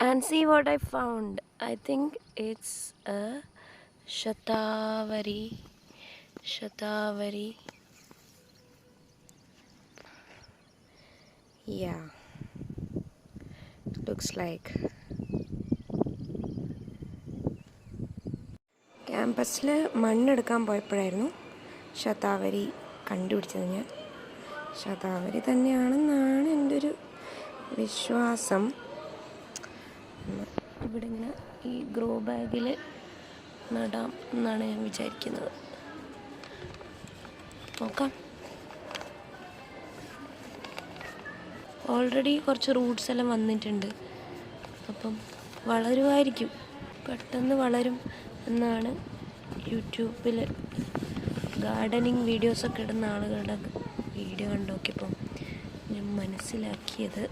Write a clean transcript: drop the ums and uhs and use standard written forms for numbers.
And see what I found. I think it's a shatavari. Yeah, looks like. ക്യാമ്പസിൽ മണ്ണെടുക്കാൻ പോയപ്പോഴായിരുന്നു ശതാവരി കണ്ടുപിടിച്ചത്. ഞാൻ ശതാവരി തന്നെയാണെന്നാണ് എൻ്റെ ഒരു വിശ്വാസം. ഇവിടെ ഇങ്ങനെ ഈ ഗ്രോ ബാഗിൽ നടാം എന്നാണ് ഞാൻ വിചാരിക്കുന്നത്. നോക്കാം. ഓൾറെഡി കുറച്ച് റൂട്ട്സ് എല്ലാം വന്നിട്ടുണ്ട്. അപ്പം വളരുമായിരിക്കും, പെട്ടെന്ന് വളരും എന്നാണ് യൂട്യൂബിൽ ഗാർഡനിങ് വീഡിയോസൊക്കെ ഇടുന്ന ആളുകളുടെ വീഡിയോ കണ്ടു നോക്കിയപ്പം ഞാൻ മനസ്സിലാക്കിയത്.